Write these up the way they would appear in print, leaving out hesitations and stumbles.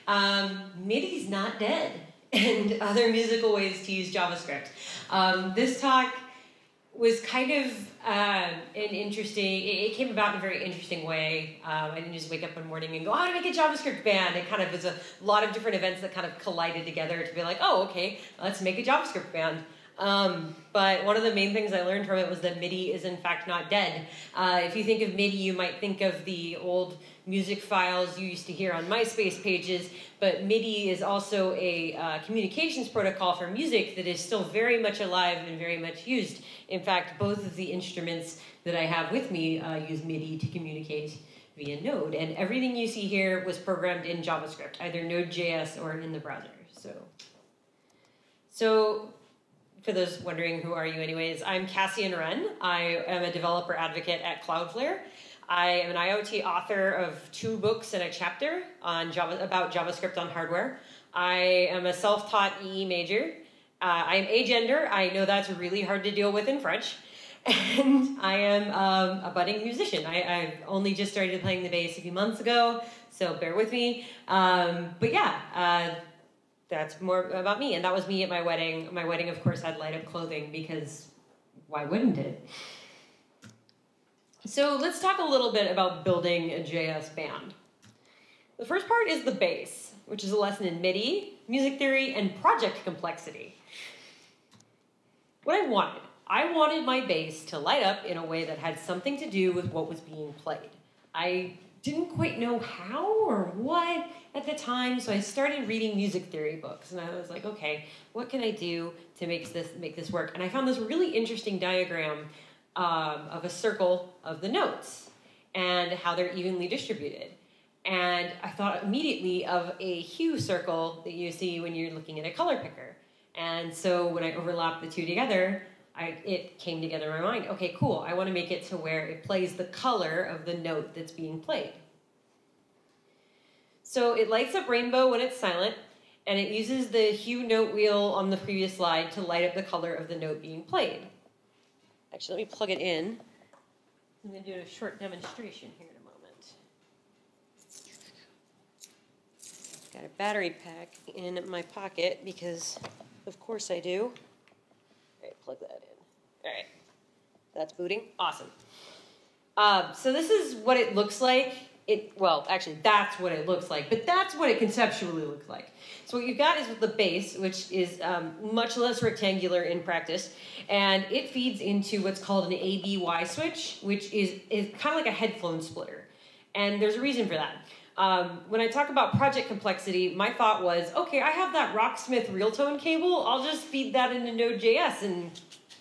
MIDI's not dead, and other musical ways to use JavaScript. This talk was kind of an interesting, it came about in a very interesting way. I didn't just wake up one morning and go, I want to make a JavaScript band. It kind of was a lot of different events that kind of collided together to be like, oh, okay, let's make a JavaScript band. But one of the main things I learned from it was that MIDI is in fact not dead. If you think of MIDI, you might think of the old music files you used to hear on MySpace pages, but MIDI is also a communications protocol for music that is still very much alive and very much used. In fact, both of the instruments that I have with me use MIDI to communicate via Node, and everything you see here was programmed in JavaScript, either Node.js or in the browser. So for those wondering who are you anyways, I'm Kas Wren. I am a developer advocate at Cloudflare. I am an IoT author of 2 books and a chapter on about JavaScript on hardware. I am a self-taught EE major. I am agender. I know that's really hard to deal with in French. And I am a budding musician. I've only just started playing the bass a few months ago, so bear with me. But yeah, that's more about me. And that was me at my wedding. My wedding, of course, had light-up clothing because why wouldn't it? So let's talk a little bit about building a JS band. The first part is the bass, which is a lesson in MIDI, music theory, and project complexity. What I wanted my bass to light up in a way that had something to do with what was being played. I didn't quite know how or what at the time, so I started reading music theory books, and I was like, okay, what can I do to make this work? And I found this really interesting diagram of a circle of the notes and how they're evenly distributed. And I thought immediately of a hue circle that you see when you're looking at a color picker. And so when I overlapped the two together, it came together in my mind. Okay, cool. I want to make it to where it plays the color of the note that's being played. So it lights up rainbow when it's silent, and it uses the hue note wheel on the previous slide to light up the color of the note being played. Actually, let me plug it in. I'm going to do a short demonstration here in a moment. Got a battery pack in my pocket because, of course, I do. All right, plug that in. All right, that's booting. Awesome. So this is what it looks like. Well, actually, that's what it looks like, but that's what it conceptually looks like. So what you've got is with the bass, which is much less rectangular in practice, and it feeds into what's called an ABY switch, which is kind of like a headphone splitter. And there's a reason for that. When I talk about project complexity, my thought was, okay, I have that Rocksmith Realtone cable, I'll just feed that into Node.js and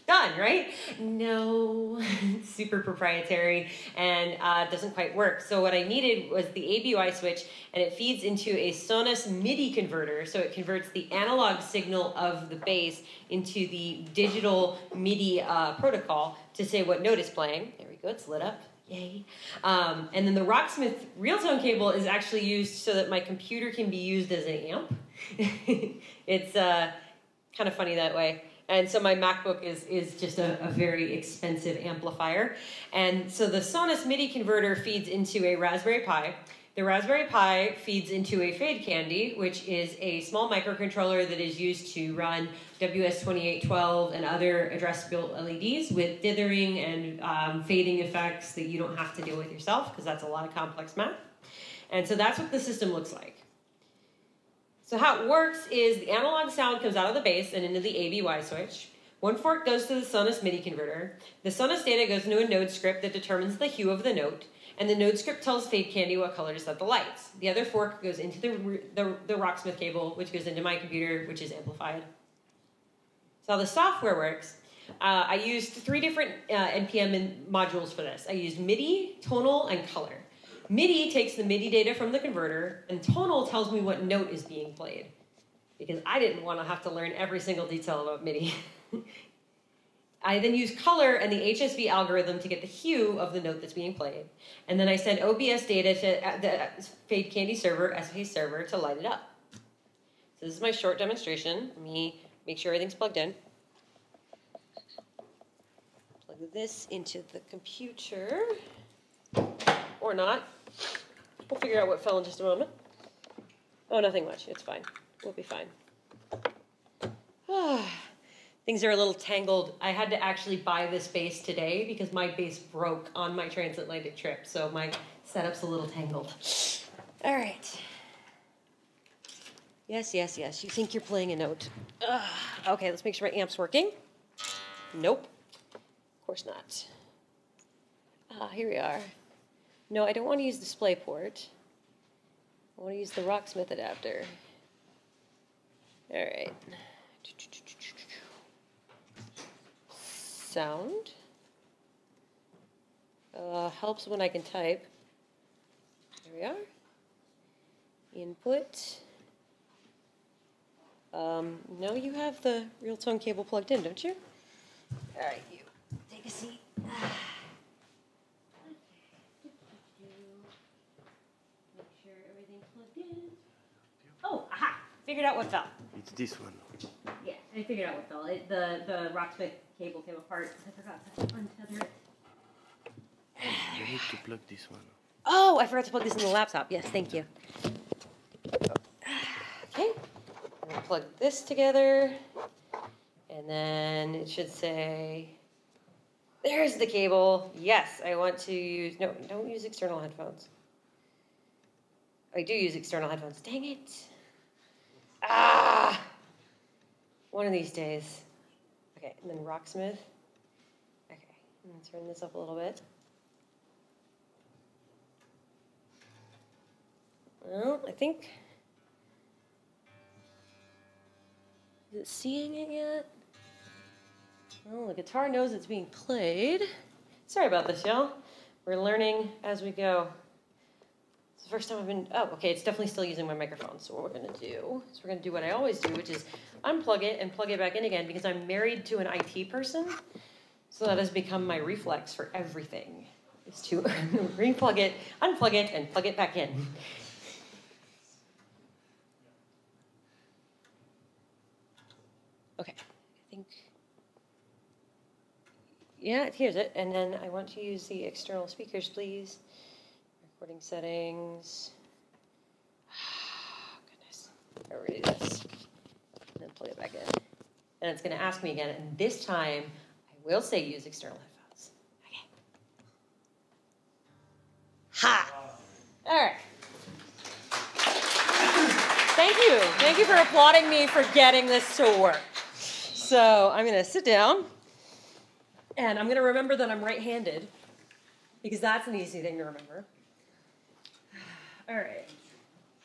done, right? No, it's super proprietary and doesn't quite work. So what I needed was the ABY switch, and it feeds into a Sonos MIDI converter. So it converts the analog signal of the bass into the digital MIDI protocol to say what note is playing. There we go, it's lit up. Yay. And then the Rocksmith Realtone cable is actually used so that my computer can be used as an amp. It's kind of funny that way. And so my MacBook is just a very expensive amplifier. And so the Sonos MIDI converter feeds into a Raspberry Pi. The Raspberry Pi feeds into a Fade Candy, which is a small microcontroller that is used to run WS2812 and other address-built LEDs with dithering and fading effects that you don't have to deal with yourself, because that's a lot of complex math. And so that's what the system looks like. So how it works is the analog sound comes out of the bass and into the ABY switch. One fork goes to the Sonos MIDI converter. The Sonos data goes into a Node script that determines the hue of the note, and the Node script tells Fade Candy what color to set the lights. The other fork goes into the Rocksmith cable, which goes into my computer, which is amplified. So how the software works, I used 3 different NPM modules for this. I used MIDI, tonal, and color. MIDI takes the MIDI data from the converter, and tonal tells me what note is being played, because I didn't want to have to learn every single detail about MIDI. I then use color and the HSV algorithm to get the hue of the note that's being played, and then I send OBS data to the Fade Candy server, SFA server, to light it up. So this is my short demonstration. Let me make sure everything's plugged in. Plug this into the computer, or not. We'll figure out what fell in just a moment. Oh, nothing much. It's fine. We'll be fine. Things are a little tangled. I had to actually buy this bass today because my bass broke on my transatlantic trip, so my setup's a little tangled. All right. Yes, yes, yes. You think you're playing a note. Okay, let's make sure my amp's working. Nope. Of course not. Here we are. No, I don't want to use DisplayPort. I want to use the Rocksmith adapter. All right. Sound. Helps when I can type. There we are. Input. No, you have the real tone cable plugged in, don't you? All right, you take a seat. Make sure everything's plugged in. Oh, aha! Figured out what fell. It's this one. Yeah, I figured out what fell. The Rocksmith cable came apart. I forgot to untether it. You need to plug this one. Oh, I forgot to plug this in the laptop. Yes, thank you. Okay. I'm going to plug this together. And then it should say, there's the cable. Yes, I want to use, no, don't use external headphones. I do use external headphones. Dang it. One of these days. Okay, and then Rocksmith. Okay, I'm going to turn this up a little bit. Well, I think, is it seeing it yet? Well, the guitar knows it's being played. Sorry about this, y'all. We're learning as we go. It's the first time I've been, oh, okay, it's definitely still using my microphone. So what we're gonna do is we're gonna do what I always do, which is unplug it and plug it back in again because I'm married to an IT person. So that has become my reflex for everything, is to replug it, unplug it, and plug it back in. Okay, I think, yeah, here's it. And then I want to use the external speakers, please. Recording settings. Oh, goodness. I'll redo this. And then plug it back in. And it's going to ask me again. And this time, I will say use external headphones. Okay. Ha! All right. Thank you. Thank you for applauding me for getting this to work. So I'm going to sit down, and I'm going to remember that I'm right-handed, because that's an easy thing to remember. All right.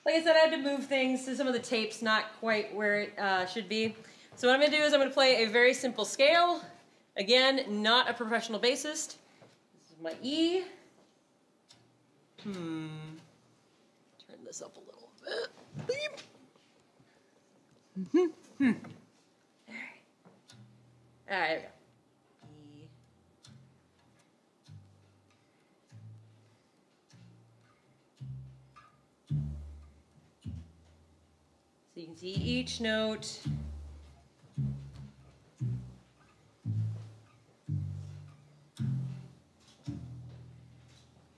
Like I said, I had to move things, so some of the tape's not quite where it should be. So what I'm going to do is I'm going to play a very simple scale. Again, not a professional bassist. This is my E. Turn this up a little bit. Beep. All right, there we go. E. So you can see each note.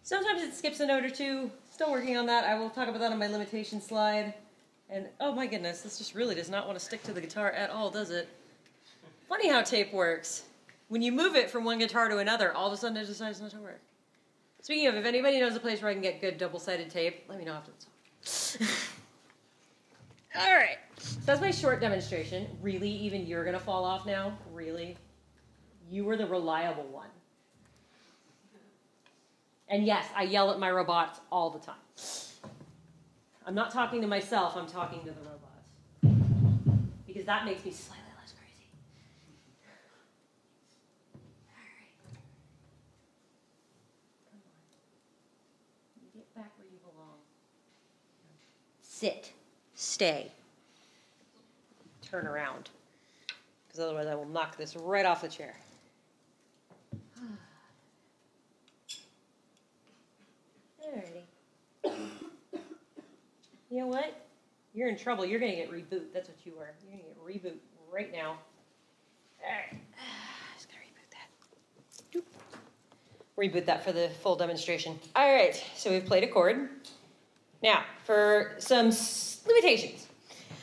Sometimes it skips a note or two. Still working on that. I will talk about that on my limitation slide. And oh my goodness, this just really does not want to stick to the guitar at all, does it? Funny how tape works. When you move it from one guitar to another, all of a sudden it decides not to work. Speaking of, if anybody knows a place where I can get good double-sided tape, let me know after this. All right, so that's my short demonstration. Really, even you're gonna fall off now? Really? You were the reliable one. And yes, I yell at my robots all the time. I'm not talking to myself, I'm talking to the robots. Because that makes me slightly less crazy. All right. Come on. You get back where you belong. Sit. Stay. Turn around. Because otherwise I will knock this right off the chair. Alrighty. You know what? You're in trouble. You're going to get reboot. That's what you were. You're going to get reboot right now. Alright. Just going to reboot that. Doop. Reboot that for the full demonstration. Alright. So we've played a chord. Now, for some limitations.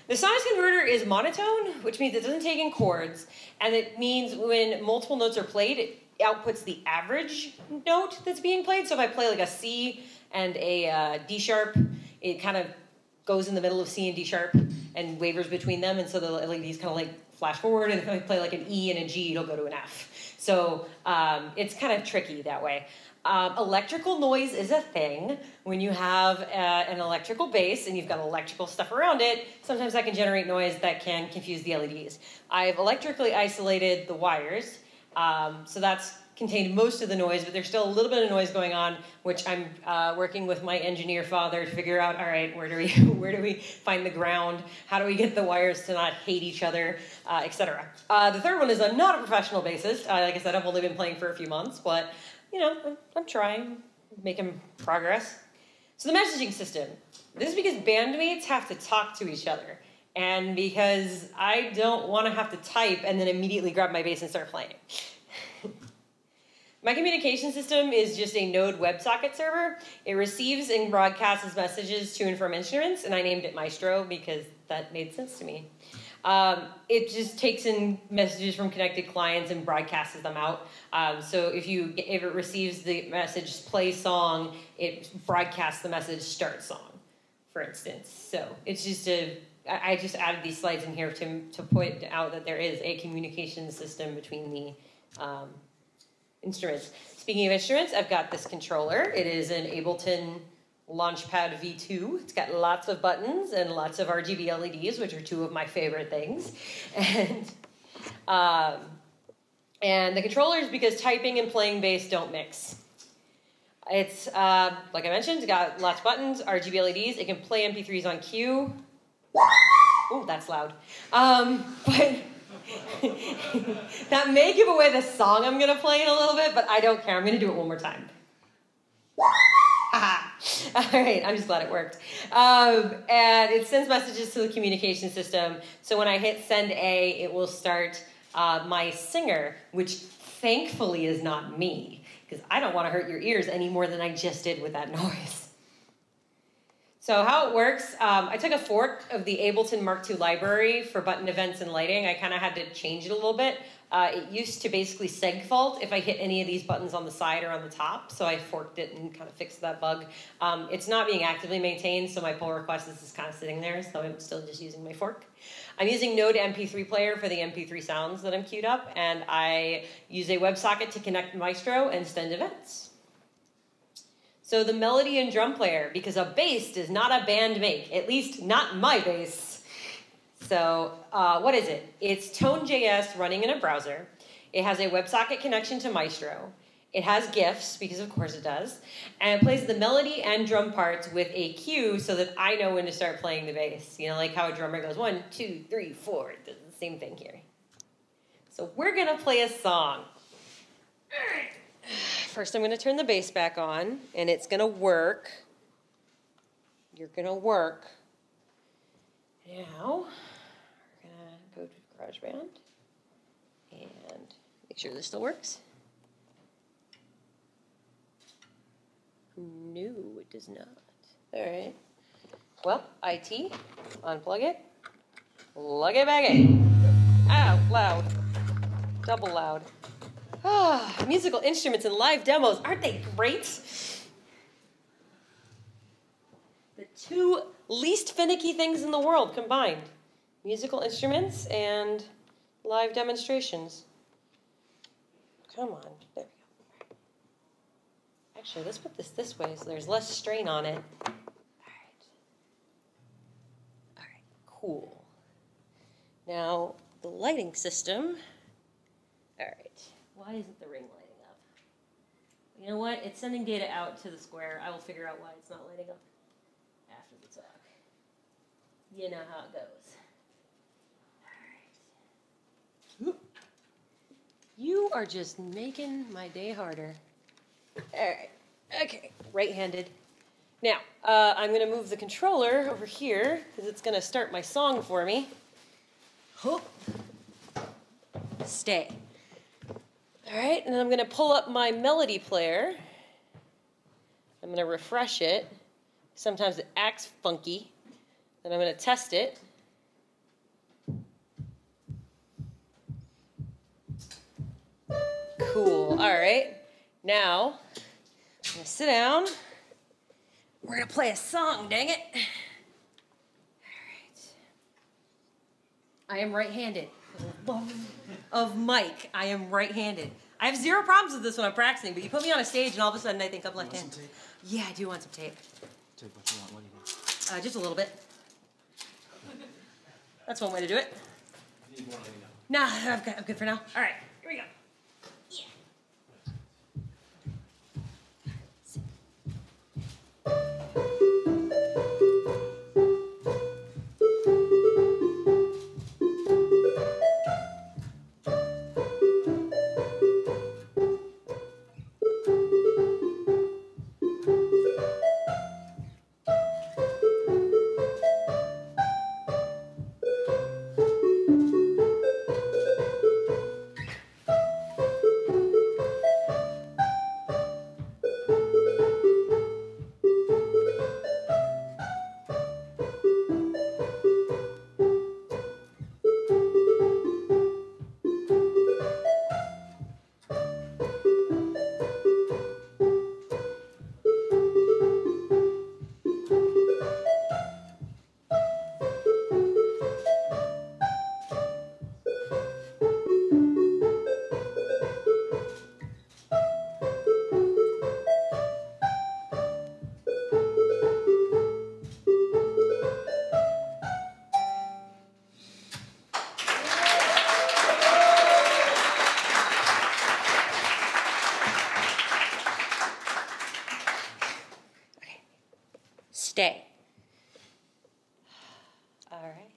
The size converter is monotone, which means it doesn't take in chords, and it means when multiple notes are played, it outputs the average note that's being played. So if I play like a C and a D sharp, it kind of goes in the middle of C and D sharp and wavers between them, and so the LEDs kind of like flash forward, and if I play like an E and a G, it'll go to an F. So it's kind of tricky that way. Electrical noise is a thing. When you have an electrical bass and you've got electrical stuff around it, sometimes that can generate noise that can confuse the LEDs. I've electrically isolated the wires, so that's contained most of the noise, but there's still a little bit of noise going on, which I'm working with my engineer father to figure out, all right, where do we find the ground? How do we get the wires to not hate each other, etc. The third one is I'm not a professional bassist. Like I said, I've only been playing for a few months, but you know, I'm trying, making progress. So the messaging system. This is because bandmates have to talk to each other, and because I don't want to have to type and then immediately grab my bass and start playing. My communication system is just a Node WebSocket server. It receives and broadcasts messages to and from instruments, and I named it Maestro because that made sense to me. It just takes in messages from connected clients and broadcasts them out. So if it receives the message play song, it broadcasts the message start song, for instance. So it's just I just added these slides in here to point out that there is a communication system between the instruments. Speaking of instruments, I've got this controller. It is an Ableton Launchpad V2. It's got lots of buttons and lots of RGB LEDs, which are two of my favorite things. And the controller is because typing and playing bass don't mix. It's, like I mentioned, it's got lots of buttons, RGB LEDs. It can play MP3s on cue. Oh, that's loud. But that may give away the song I'm going to play in a little bit, but I don't care. I'm going to do it one more time. All right, I'm just glad it worked. And it sends messages to the communication system. So when I hit send A, it will start my singer, which thankfully is not me, because I don't want to hurt your ears any more than I just did with that noise. So how it works, I took a fork of the Ableton Mark II library for button events and lighting. I kind of had to change it a little bit. It used to basically segfault if I hit any of these buttons on the side or on the top, so I forked it and kind of fixed that bug. It's not being actively maintained, so my pull request is just kind of sitting there, so I'm still just using my fork. I'm using Node MP3 player for the MP3 sounds that I'm queued up, and I use a WebSocket to connect Maestro and send events. So the melody and drum player, because a bass does not a band make, at least not my bass. So what is it? It's Tone.js running in a browser. It has a WebSocket connection to Maestro. It has GIFs, because of course it does. And it plays the melody and drum parts with a cue so that I know when to start playing the bass. You know, like how a drummer goes 1, 2, 3, 4. It does the same thing here. So we're going to play a song. All right. First, I'm going to turn the bass back on, and it's going to work. You're going to work. Now, we're going to go to GarageBand and make sure this still works. No, it does not. All right. Well, IT, unplug it, plug it back in. Ow, loud. Double loud. Ah, musical instruments and live demos, aren't they great? The two least finicky things in the world combined. Musical instruments and live demonstrations. Come on, there we go. Actually, let's put this way so there's less strain on it. All right, cool. Now, the lighting system. All right. Why isn't the ring lighting up? You know what? It's sending data out to the square. I will figure out why it's not lighting up after the talk. You know how it goes. All right. You are just making my day harder. All right. Okay. Right-handed. Now, I'm going to move the controller over here because it's going to start my song for me. Oh. Stay. All right, and then I'm going to pull up my melody player. I'm going to refresh it, Sometimes it acts funky. Then I'm going to test it. Cool. All right. Now, I'm going to sit down. We're going to play a song, dang it. I am right-handed. Of Mike, I am right-handed. I have zero problems with this when I'm practicing, but you put me on a stage and all of a sudden I think I'm left-handed. Yeah, I do want some tape. Tape what you want, what do you need? Just a little bit. That's one way to do it. You need more, let me know. Nah, I'm good for now. All right, here we go. Stay. All right.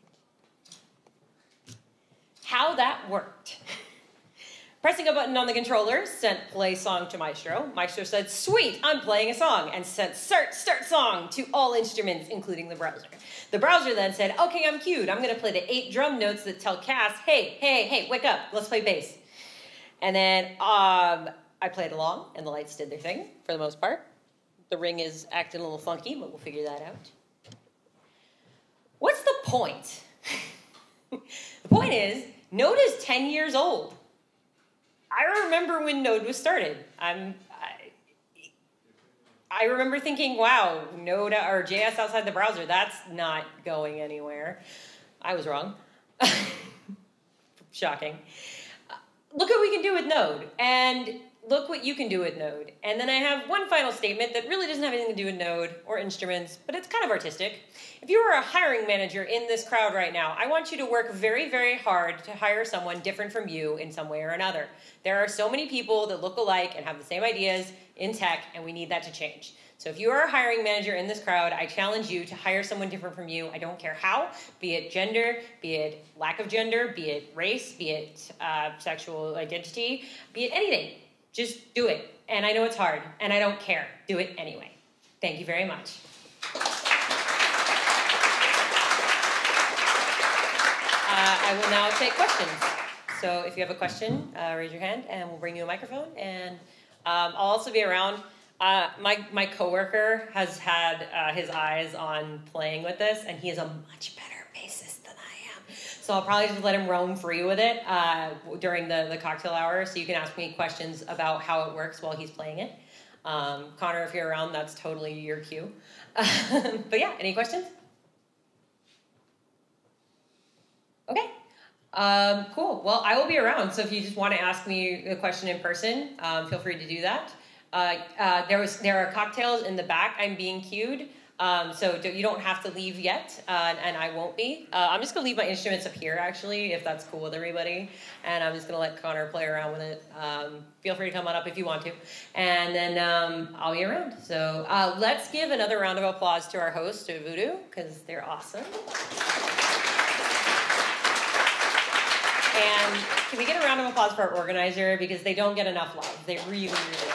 How that worked. Pressing a button on the controller sent play song to Maestro. Maestro said, sweet, I'm playing a song, and sent start song to all instruments, including the browser. The browser then said, okay, I'm cued. I'm going to play the 8 drum notes that tell Kas, hey, wake up, let's play bass. And then I played along, and the lights did their thing, for the most part. The ring is acting a little funky, but we'll figure that out. What's the point? The point is, Node is 10 years old. I remember when Node was started. I remember thinking, wow, Node or JS outside the browser, that's not going anywhere. I was wrong. Shocking. Look what we can do with Node, and look what you can do with Node. And then I have one final statement that really doesn't have anything to do with Node or instruments, but it's kind of artistic. If you were a hiring manager in this crowd right now, I want you to work very, very hard to hire someone different from you in some way or another. There are so many people that look alike and have the same ideas in tech, and we need that to change. So if you are a hiring manager in this crowd, I challenge you to hire someone different from you. I don't care how, be it gender, be it lack of gender, be it race, be it sexual identity, be it anything. Just do it. And I know it's hard, and I don't care. Do it anyway. Thank you very much. I will now take questions. So if you have a question, raise your hand, and we'll bring you a microphone. And I'll also be around. My coworker has had his eyes on playing with this, and he is a much better bassist than I am. So I'll probably just let him roam free with it during the cocktail hour, so you can ask me questions about how it works while he's playing it. Connor, if you're around, that's totally your cue. But yeah, any questions? Okay. Cool. Well, I will be around, so if you just want to ask me a question in person, feel free to do that. There are cocktails in the back. I'm being queued, so you don't have to leave yet, and I won't be. I'm just going to leave my instruments up here, actually, if that's cool with everybody, and I'm just going to let Connor play around with it. Feel free to come on up if you want to, and then I'll be around. So let's give another round of applause to our host, to Voodoo, because they're awesome. And can we get a round of applause for our organizer, because they don't get enough love. They really, really